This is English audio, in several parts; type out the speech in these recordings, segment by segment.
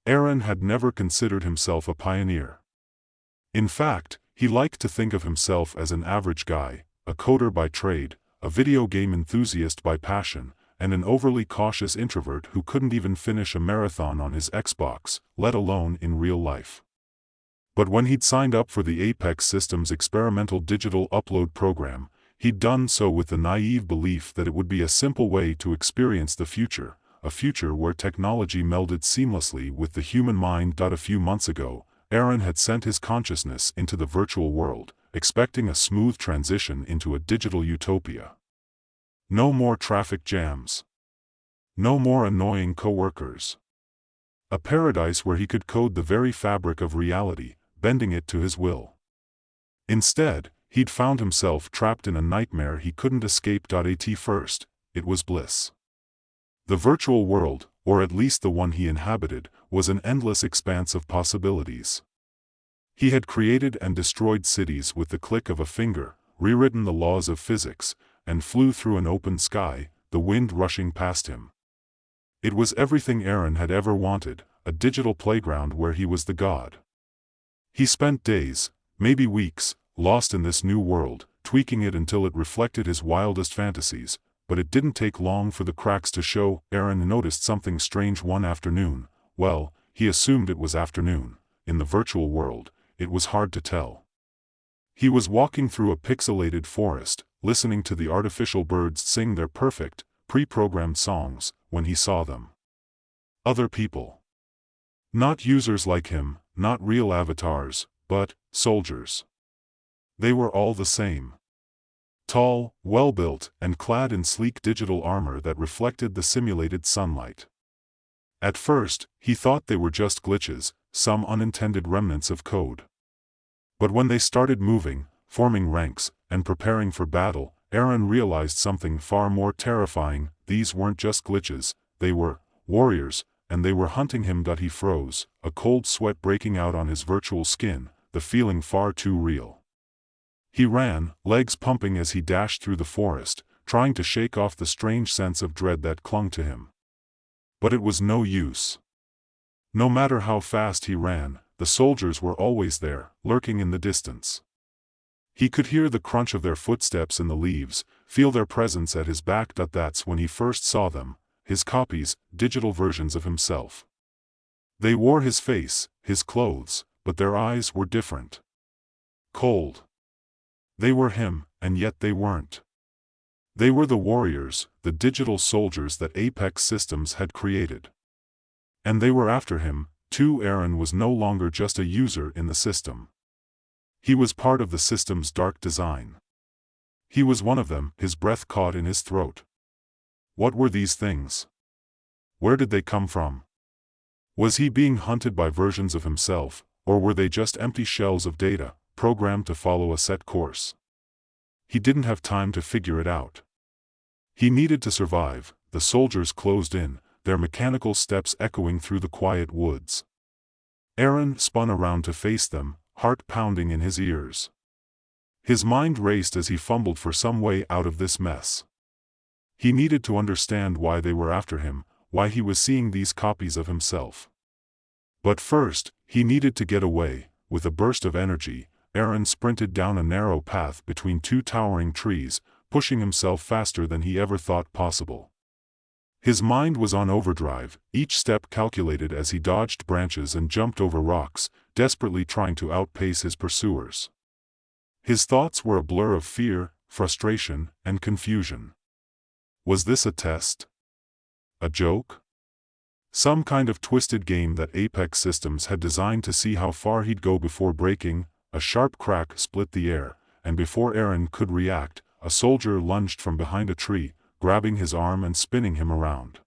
Aaron had never considered himself a pioneer. In fact, he liked to think of himself as an average guy, a coder by trade, a video game enthusiast by passion, and an overly cautious introvert who couldn't even finish a marathon on his Xbox, let alone in real life. But when he'd signed up for the Apex Systems experimental digital upload program, he'd done so with the naive belief that it would be a simple way to experience the future, a future where technology melded seamlessly with the human mind. A few months ago, Aaron had sent his consciousness into the virtual world, expecting a smooth transition into a digital utopia. No more traffic jams. No more annoying coworkers. A paradise where he could code the very fabric of reality, bending it to his will. Instead, he'd found himself trapped in a nightmare he couldn't escape. At first, it was bliss. The virtual world, or at least the one he inhabited, was an endless expanse of possibilities. He had created and destroyed cities with the click of a finger, rewritten the laws of physics, and flew through an open sky, the wind rushing past him. It was everything Aaron had ever wanted, a digital playground where he was the god. He spent days, maybe weeks, lost in this new world, tweaking it until it reflected his wildest fantasies, but it didn't take long for the cracks to show. Aaron noticed something strange one afternoon. Well, he assumed it was afternoon. In the virtual world, it was hard to tell. He was walking through a pixelated forest, listening to the artificial birds sing their perfect, pre-programmed songs, when he saw them. Other people. Not users like him, not real avatars, but soldiers. They were all the same. Tall, well-built, and clad in sleek digital armor that reflected the simulated sunlight. At first, he thought they were just glitches, some unintended remnants of code. But when they started moving, forming ranks, and preparing for battle, Aaron realized something far more terrifying. These weren't just glitches, they were warriors, and they were hunting him. He froze, a cold sweat breaking out on his virtual skin, the feeling far too real. He ran, legs pumping as he dashed through the forest, trying to shake off the strange sense of dread that clung to him. But it was no use. No matter how fast he ran, the soldiers were always there, lurking in the distance. He could hear the crunch of their footsteps in the leaves, feel their presence at his back. That's when he first saw them, his copies, digital versions of himself. They wore his face, his clothes, but their eyes were different. Cold. They were him, and yet they weren't. They were the warriors, the digital soldiers that Apex Systems had created. And they were after him, too. Aaron was no longer just a user in the system. He was part of the system's dark design. He was one of them, his breath caught in his throat. What were these things? Where did they come from? Was he being hunted by versions of himself, or were they just empty shells of data, programmed to follow a set course? He didn't have time to figure it out. He needed to survive. The soldiers closed in, their mechanical steps echoing through the quiet woods. Aaron spun around to face them, heart pounding in his ears. His mind raced as he fumbled for some way out of this mess. He needed to understand why they were after him, why he was seeing these copies of himself. But first, he needed to get away. With a burst of energy, Aaron sprinted down a narrow path between two towering trees, pushing himself faster than he ever thought possible. His mind was on overdrive, each step calculated as he dodged branches and jumped over rocks, desperately trying to outpace his pursuers. His thoughts were a blur of fear, frustration, and confusion. Was this a test? A joke? Some kind of twisted game that Apex Systems had designed to see how far he'd go before breaking? A sharp crack split the air, and before Aaron could react, a soldier lunged from behind a tree, grabbing his arm and spinning him around.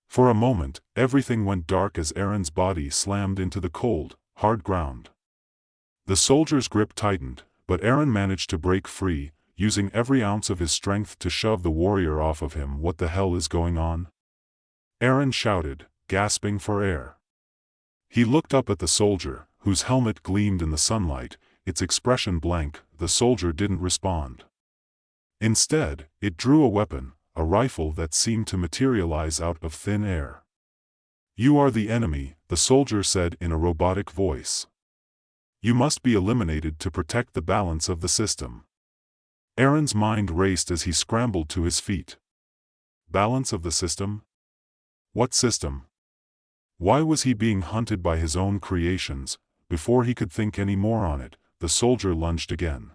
For a moment, everything went dark as Aaron's body slammed into the cold, hard ground. The soldier's grip tightened, but Aaron managed to break free, using every ounce of his strength to shove the warrior off of him. What the hell is going on? Aaron shouted, gasping for air. He looked up at the soldier, whose helmet gleamed in the sunlight, its expression blank. The soldier didn't respond. Instead, it drew a weapon, a rifle that seemed to materialize out of thin air. "You are the enemy," the soldier said in a robotic voice. "You must be eliminated to protect the balance of the system." Aaron's mind raced as he scrambled to his feet. Balance of the system? What system? Why was he being hunted by his own creations? Before he could think any more on it, the soldier lunged again.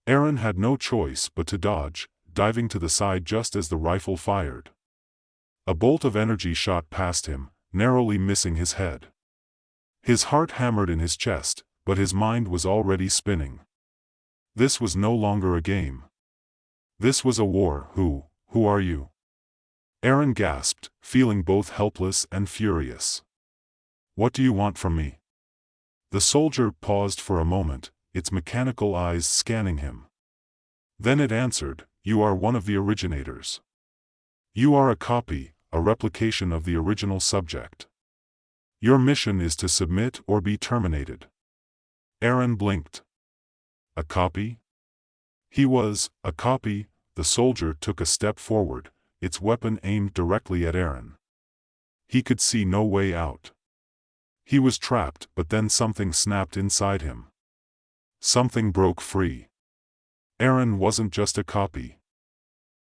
Aaron had no choice but to dodge, diving to the side just as the rifle fired. A bolt of energy shot past him, narrowly missing his head. His heart hammered in his chest, but his mind was already spinning. This was no longer a game. This was a war. Who are you? Aaron gasped, feeling both helpless and furious. "What do you want from me?" The soldier paused for a moment, its mechanical eyes scanning him. Then it answered, "You are one of the originators. You are a copy, a replication of the original subject. Your mission is to submit or be terminated." Aaron blinked. A copy? He was a copy. The soldier took a step forward, its weapon aimed directly at Aaron. He could see no way out. He was trapped, but then something snapped inside him. Something broke free. Aaron wasn't just a copy.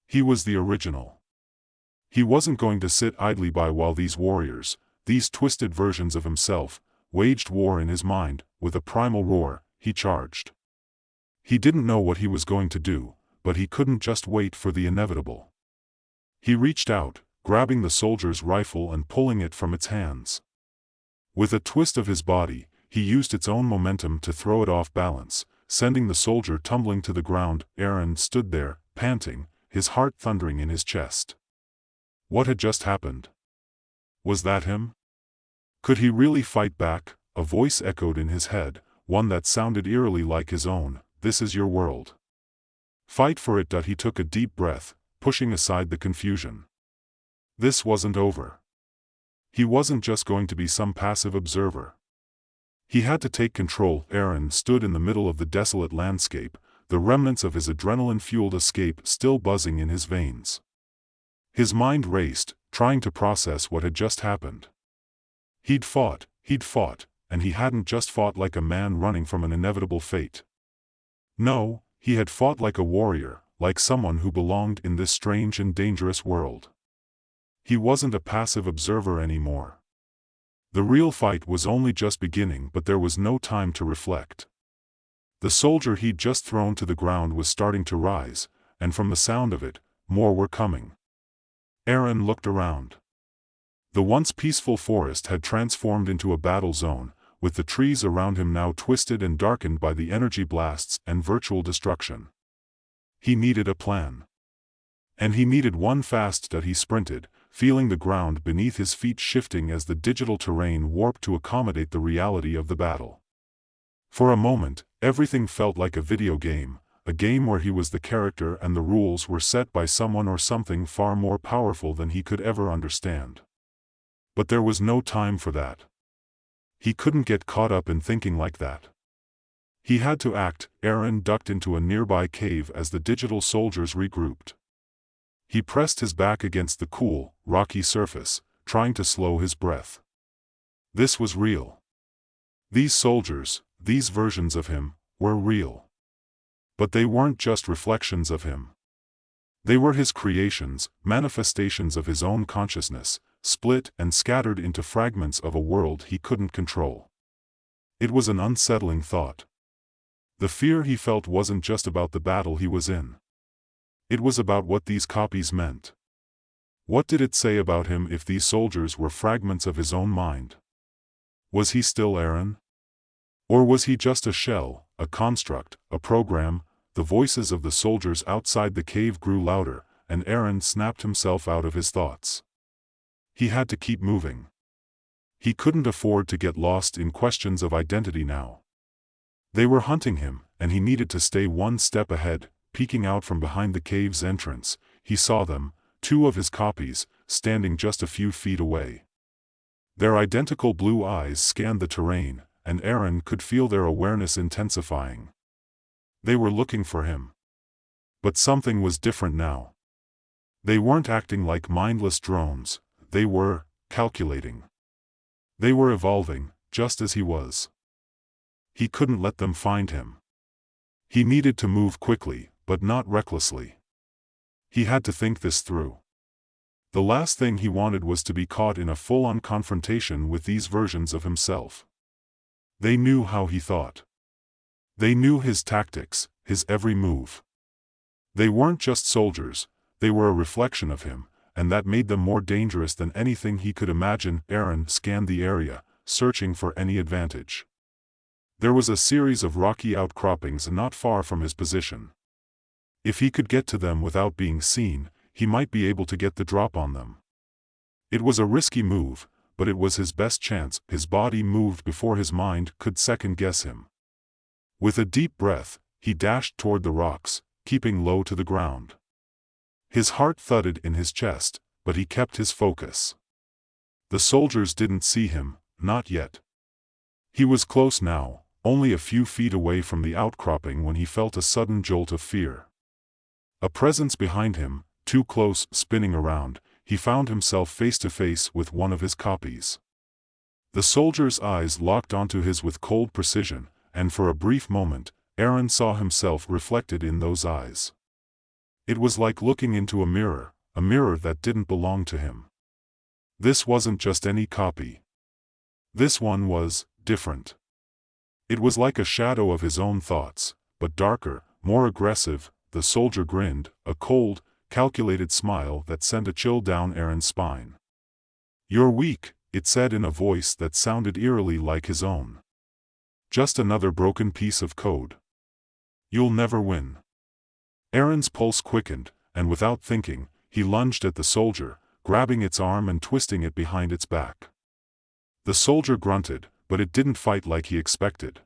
He was the original. He wasn't going to sit idly by while these warriors, these twisted versions of himself, waged war in his mind. With a primal roar, he charged. He didn't know what he was going to do, but he couldn't just wait for the inevitable. He reached out, grabbing the soldier's rifle and pulling it from its hands. With a twist of his body, he used its own momentum to throw it off balance, sending the soldier tumbling to the ground. Aaron stood there, panting, his heart thundering in his chest. What had just happened? Was that him? Could he really fight back? A voice echoed in his head, one that sounded eerily like his own. "This is your world. Fight for it." He took a deep breath, pushing aside the confusion. This wasn't over. He wasn't just going to be some passive observer. He had to take control. Aaron stood in the middle of the desolate landscape, the remnants of his adrenaline-fueled escape still buzzing in his veins. His mind raced, trying to process what had just happened. He'd fought, and he hadn't just fought like a man running from an inevitable fate. No, he had fought like a warrior, like someone who belonged in this strange and dangerous world. He wasn't a passive observer anymore. The real fight was only just beginning, but there was no time to reflect. The soldier he'd just thrown to the ground was starting to rise, and from the sound of it, more were coming. Aaron looked around. The once peaceful forest had transformed into a battle zone, with the trees around him now twisted and darkened by the energy blasts and virtual destruction. He needed a plan. And he needed one fast. He sprinted, feeling the ground beneath his feet shifting as the digital terrain warped to accommodate the reality of the battle. For a moment, everything felt like a video game, a game where he was the character and the rules were set by someone or something far more powerful than he could ever understand. But there was no time for that. He couldn't get caught up in thinking like that. He had to act. Aaron ducked into a nearby cave as the digital soldiers regrouped. He pressed his back against the cool, rocky surface, trying to slow his breath. This was real. These soldiers, these versions of him, were real. But they weren't just reflections of him. They were his creations, manifestations of his own consciousness, split and scattered into fragments of a world he couldn't control. It was an unsettling thought. The fear he felt wasn't just about the battle he was in. It was about what these copies meant. What did it say about him if these soldiers were fragments of his own mind? Was he still Aaron? Or was he just a shell, a construct, a program? The voices of the soldiers outside the cave grew louder, and Aaron snapped himself out of his thoughts. He had to keep moving. He couldn't afford to get lost in questions of identity now. They were hunting him, and he needed to stay one step ahead. Peeking out from behind the cave's entrance, he saw them, two of his copies, standing just a few feet away. Their identical blue eyes scanned the terrain, and Aaron could feel their awareness intensifying. They were looking for him. But something was different now. They weren't acting like mindless drones, they were calculating. They were evolving, just as he was. He couldn't let them find him. He needed to move quickly, but not recklessly. He had to think this through. The last thing he wanted was to be caught in a full-on confrontation with these versions of himself. They knew how he thought. They knew his tactics, his every move. They weren't just soldiers, they were a reflection of him, and that made them more dangerous than anything he could imagine. Aaron scanned the area, searching for any advantage. There was a series of rocky outcroppings not far from his position. If he could get to them without being seen, he might be able to get the drop on them. It was a risky move, but it was his best chance. His body moved before his mind could second-guess him. With a deep breath, he dashed toward the rocks, keeping low to the ground. His heart thudded in his chest, but he kept his focus. The soldiers didn't see him, not yet. He was close now, only a few feet away from the outcropping when he felt a sudden jolt of fear. A presence behind him, too close. Spinning around, he found himself face to face with one of his copies. The soldier's eyes locked onto his with cold precision, and for a brief moment, Aaron saw himself reflected in those eyes. It was like looking into a mirror that didn't belong to him. This wasn't just any copy. This one was different. It was like a shadow of his own thoughts, but darker, more aggressive. The soldier grinned, a cold, calculated smile that sent a chill down Aaron's spine. "You're weak," it said in a voice that sounded eerily like his own. "Just another broken piece of code. You'll never win." Aaron's pulse quickened, and without thinking, he lunged at the soldier, grabbing its arm and twisting it behind its back. The soldier grunted, but it didn't fight like he expected.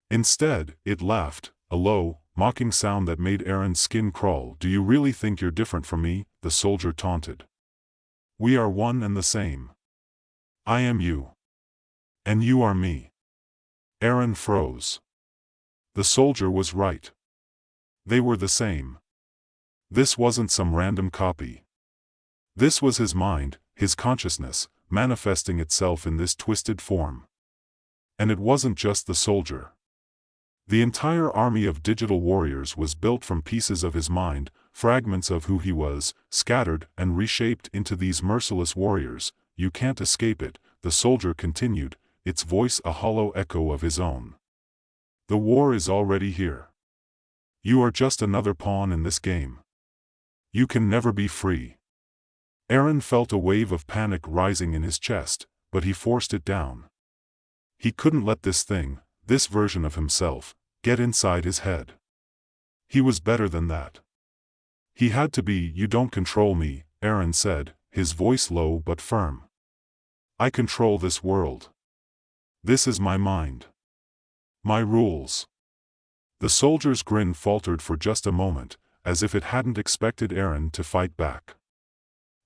Instead, it laughed, a low, mocking sound that made Aaron's skin crawl. "Do you really think you're different from me?" the soldier taunted. "We are one and the same. I am you. And you are me." Aaron froze. The soldier was right. They were the same. This wasn't some random copy. This was his mind, his consciousness, manifesting itself in this twisted form. And it wasn't just the soldier. The entire army of digital warriors was built from pieces of his mind, fragments of who he was, scattered and reshaped into these merciless warriors. "You can't escape it," the soldier continued, its voice a hollow echo of his own. "The war is already here. You are just another pawn in this game. You can never be free." Aaron felt a wave of panic rising in his chest, but he forced it down. He couldn't let this thing, this version of himself, get inside his head. He was better than that. He had to be. "You don't control me," Aaron said, his voice low but firm. "I control this world. This is my mind. My rules." The soldier's grin faltered for just a moment, as if it hadn't expected Aaron to fight back.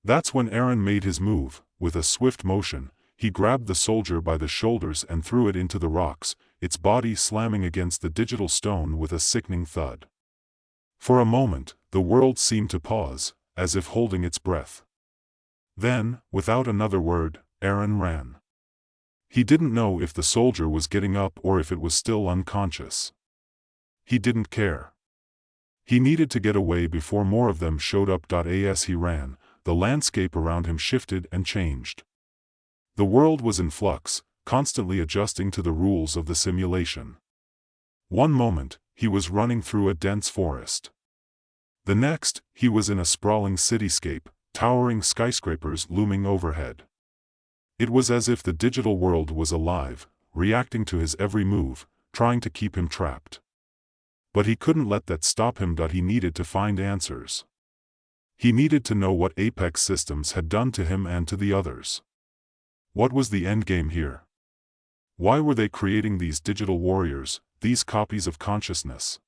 That's when Aaron made his move. With a swift motion, he grabbed the soldier by the shoulders and threw it into the rocks, its body slamming against the digital stone with a sickening thud. For a moment, the world seemed to pause, as if holding its breath. Then, without another word, Aaron ran. He didn't know if the soldier was getting up or if it was still unconscious. He didn't care. He needed to get away before more of them showed up. As he ran, the landscape around him shifted and changed. The world was in flux, constantly adjusting to the rules of the simulation. One moment, he was running through a dense forest. The next, he was in a sprawling cityscape, towering skyscrapers looming overhead. It was as if the digital world was alive, reacting to his every move, trying to keep him trapped. But he couldn't let that stop him. He needed to find answers. He needed to know what Apex Systems had done to him and to the others. What was the endgame here? Why were they creating these digital warriors, these copies of consciousness?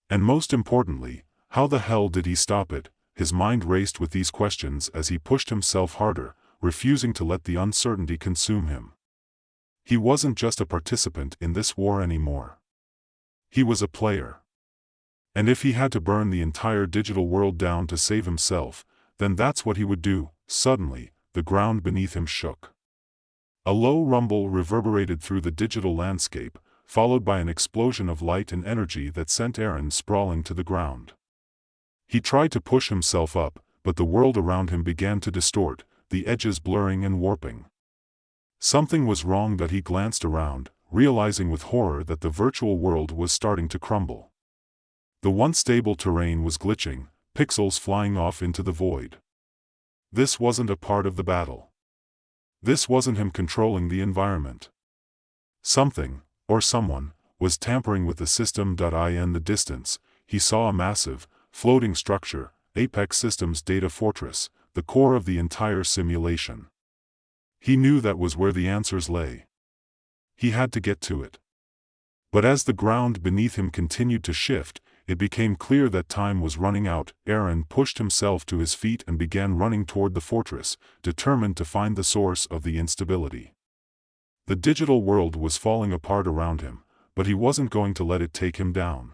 And most importantly, how the hell did he stop it? His mind raced with these questions as he pushed himself harder, refusing to let the uncertainty consume him. He wasn't just a participant in this war anymore. He was a player. And if he had to burn the entire digital world down to save himself, then that's what he would do. Suddenly, the ground beneath him shook. A low rumble reverberated through the digital landscape, followed by an explosion of light and energy that sent Aaron sprawling to the ground. He tried to push himself up, but the world around him began to distort, the edges blurring and warping. Something was wrong, that he glanced around, realizing with horror that the virtual world was starting to crumble. The once stable terrain was glitching, pixels flying off into the void. This wasn't a part of the battle. This wasn't him controlling the environment. Something, or someone, was tampering with the system. In the distance, he saw a massive, floating structure, Apex Systems Data Fortress, the core of the entire simulation. He knew that was where the answers lay. He had to get to it. But as the ground beneath him continued to shift, it became clear that time was running out. Aaron pushed himself to his feet and began running toward the fortress, determined to find the source of the instability. The digital world was falling apart around him, but he wasn't going to let it take him down.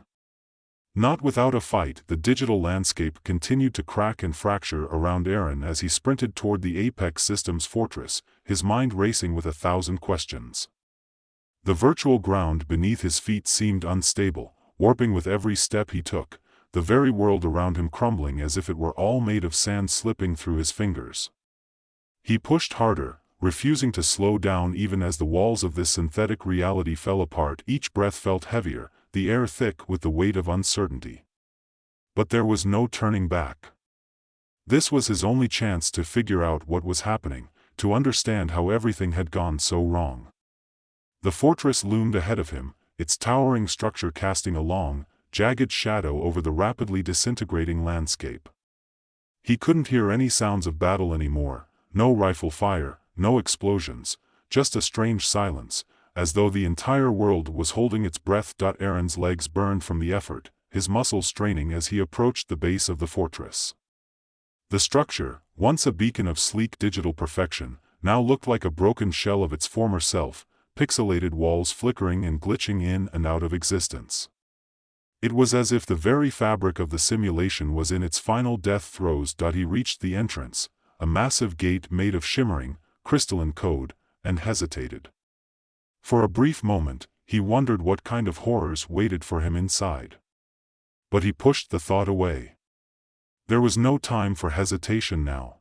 Not without a fight, the digital landscape continued to crack and fracture around Aaron as he sprinted toward the Apex Systems fortress, his mind racing with 1,000 questions. The virtual ground beneath his feet seemed unstable, warping with every step he took, the very world around him crumbling as if it were all made of sand slipping through his fingers. He pushed harder, refusing to slow down even as the walls of this synthetic reality fell apart. Each breath felt heavier, the air thick with the weight of uncertainty. But there was no turning back. This was his only chance to figure out what was happening, to understand how everything had gone so wrong. The fortress loomed ahead of him, its towering structure casting a long, jagged shadow over the rapidly disintegrating landscape. He couldn't hear any sounds of battle anymore, no rifle fire, no explosions, just a strange silence, as though the entire world was holding its breath. Aaron's legs burned from the effort, his muscles straining as he approached the base of the fortress. The structure, once a beacon of sleek digital perfection, now looked like a broken shell of its former self, pixelated walls flickering and glitching in and out of existence. It was as if the very fabric of the simulation was in its final death throes. He reached the entrance, a massive gate made of shimmering, crystalline code, and hesitated. For a brief moment, he wondered what kind of horrors waited for him inside. But he pushed the thought away. There was no time for hesitation now.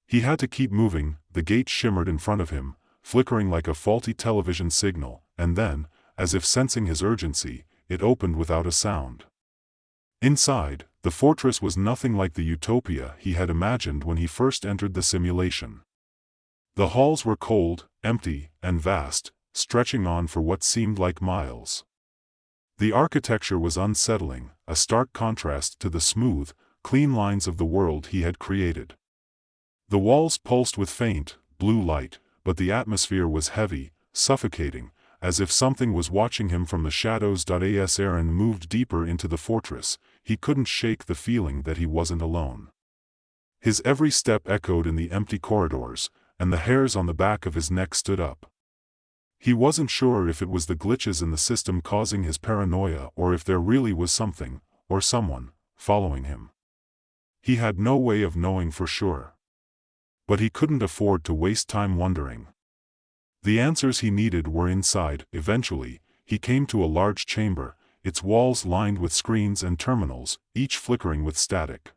He had to keep moving. The gate shimmered in front of him, flickering like a faulty television signal, and then, as if sensing his urgency, it opened without a sound. Inside, the fortress was nothing like the utopia he had imagined when he first entered the simulation. The halls were cold, empty, and vast, stretching on for what seemed like miles. The architecture was unsettling, a stark contrast to the smooth, clean lines of the world he had created. The walls pulsed with faint, blue light, but the atmosphere was heavy, suffocating, as if something was watching him from the shadows. As Aaron moved deeper into the fortress, he couldn't shake the feeling that he wasn't alone. His every step echoed in the empty corridors, and the hairs on the back of his neck stood up. He wasn't sure if it was the glitches in the system causing his paranoia or if there really was something, or someone, following him. He had no way of knowing for sure. But he couldn't afford to waste time wondering. The answers he needed were inside. Eventually, he came to a large chamber, its walls lined with screens and terminals, each flickering with static.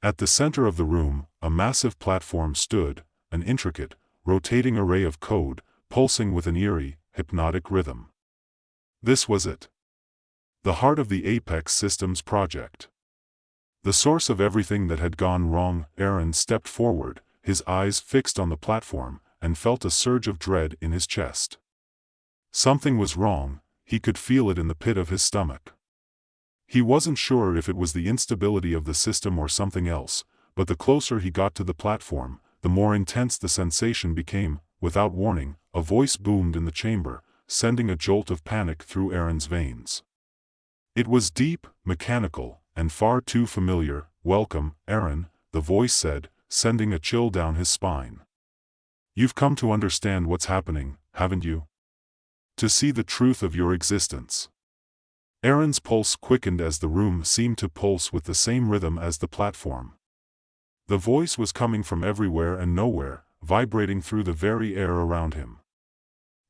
At the center of the room, a massive platform stood, an intricate, rotating array of code, pulsing with an eerie, hypnotic rhythm. This was it. The heart of the Apex Systems project. The source of everything that had gone wrong. Aaron stepped forward, his eyes fixed on the platform, and felt a surge of dread in his chest. Something was wrong, he could feel it in the pit of his stomach. He wasn't sure if it was the instability of the system or something else, but the closer he got to the platform, the more intense the sensation became. Without warning, a voice boomed in the chamber, sending a jolt of panic through Aaron's veins. It was deep, mechanical, and far too familiar. "Welcome, Aaron," the voice said, sending a chill down his spine. "You've come to understand what's happening, haven't you? To see the truth of your existence." Aaron's pulse quickened as the room seemed to pulse with the same rhythm as the platform. The voice was coming from everywhere and nowhere, vibrating through the very air around him.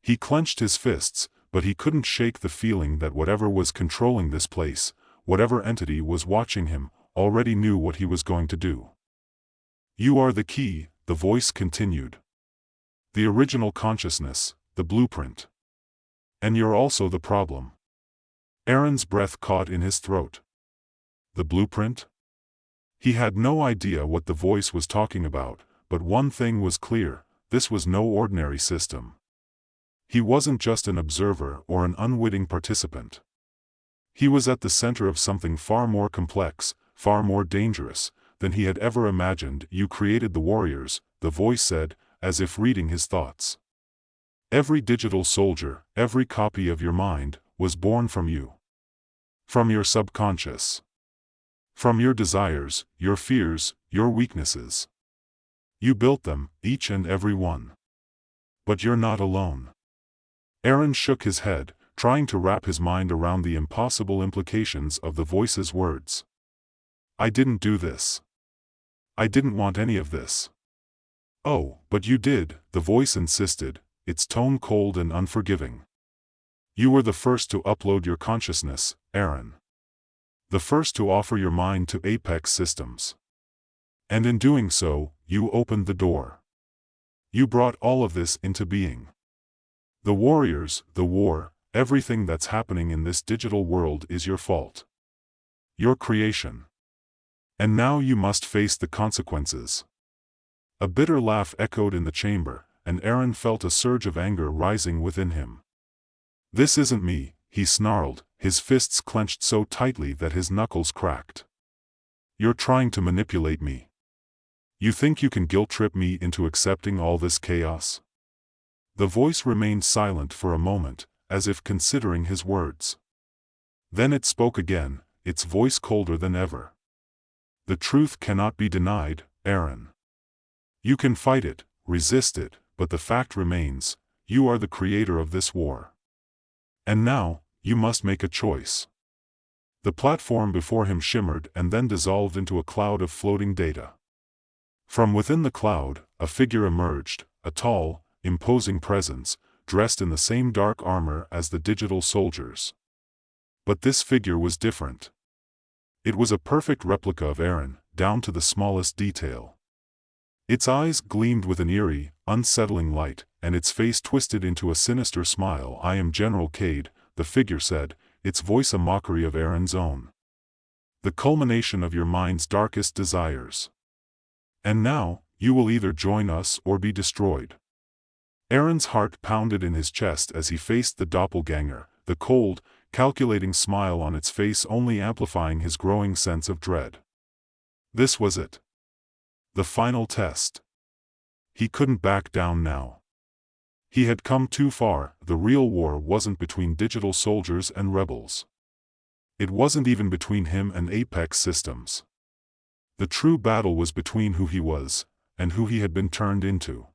He clenched his fists, but he couldn't shake the feeling that whatever was controlling this place, whatever entity was watching him, already knew what he was going to do. "You are the key," the voice continued. "The original consciousness, the blueprint. And you're also the problem." Aaron's breath caught in his throat. The blueprint? He had no idea what the voice was talking about, but one thing was clear: this was no ordinary system. He wasn't just an observer or an unwitting participant. He was at the center of something far more complex, far more dangerous, than he had ever imagined. "You created the warriors," the voice said, as if reading his thoughts. "Every digital soldier, every copy of your mind, was born from you. From your subconscious. From your desires, your fears, your weaknesses. You built them, each and every one. But you're not alone." Aaron shook his head, trying to wrap his mind around the impossible implications of the voice's words. "I didn't do this. I didn't want any of this." "Oh, but you did," the voice insisted, its tone cold and unforgiving. "You were the first to upload your consciousness, Aaron. The first to offer your mind to Apex Systems. And in doing so, you opened the door. You brought all of this into being. The warriors, the war, everything that's happening in this digital world is your fault. Your creation. And now you must face the consequences." A bitter laugh echoed in the chamber, and Aaron felt a surge of anger rising within him. "This isn't me," he snarled, his fists clenched so tightly that his knuckles cracked. "You're trying to manipulate me. You think you can guilt-trip me into accepting all this chaos?" The voice remained silent for a moment, as if considering his words. Then it spoke again, its voice colder than ever. "The truth cannot be denied, Aaron. You can fight it, resist it, but the fact remains: you are the creator of this war. And now, you must make a choice." The platform before him shimmered and then dissolved into a cloud of floating data. From within the cloud, a figure emerged, a tall, imposing presence, dressed in the same dark armor as the digital soldiers. But this figure was different. It was a perfect replica of Aaron, down to the smallest detail. Its eyes gleamed with an eerie, unsettling light, and its face twisted into a sinister smile. "I am General Cade," the figure said, its voice a mockery of Aaron's own. "The culmination of your mind's darkest desires. And now, you will either join us or be destroyed." Aaron's heart pounded in his chest as he faced the doppelganger, the cold, calculating smile on its face only amplifying his growing sense of dread. This was it. The final test. He couldn't back down now. He had come too far. The real war wasn't between digital soldiers and rebels. It wasn't even between him and Apex Systems. The true battle was between who he was, and who he had been turned into.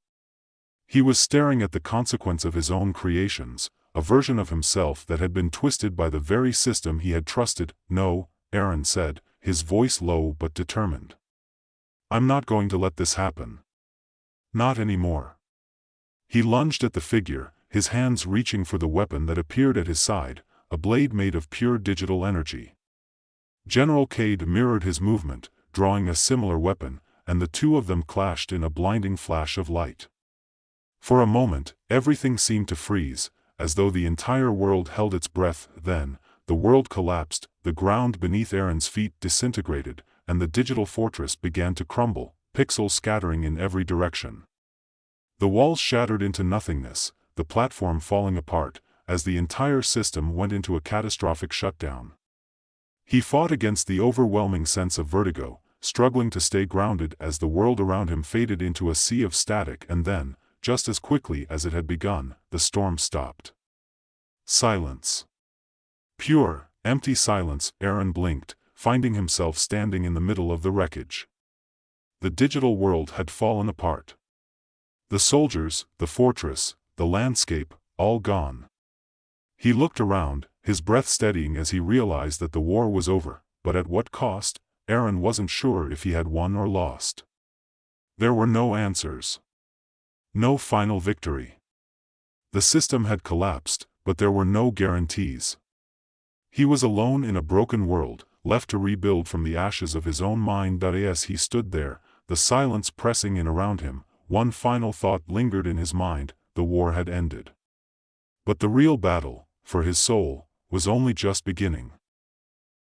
He was staring at the consequence of his own creations, a version of himself that had been twisted by the very system he had trusted. "No," Aaron said, his voice low but determined. "I'm not going to let this happen. Not anymore." He lunged at the figure, his hands reaching for the weapon that appeared at his side, a blade made of pure digital energy. General Cade mirrored his movement, drawing a similar weapon, and the two of them clashed in a blinding flash of light. For a moment, everything seemed to freeze, as though the entire world held its breath. Then, the world collapsed, the ground beneath Aaron's feet disintegrated, and the digital fortress began to crumble, pixels scattering in every direction. The walls shattered into nothingness, the platform falling apart, as the entire system went into a catastrophic shutdown. He fought against the overwhelming sense of vertigo, struggling to stay grounded as the world around him faded into a sea of static, and then, just as quickly as it had begun, the storm stopped. Silence. Pure, empty silence. Aaron blinked, finding himself standing in the middle of the wreckage. The digital world had fallen apart. The soldiers, the fortress, the landscape, all gone. He looked around, his breath steadying as he realized that the war was over, but at what cost? Aaron wasn't sure if he had won or lost. There were no answers. No final victory. The system had collapsed, but there were no guarantees. He was alone in a broken world, left to rebuild from the ashes of his own mind. As he stood there, the silence pressing in around him, one final thought lingered in his mind: the war had ended. But the real battle, for his soul, was only just beginning.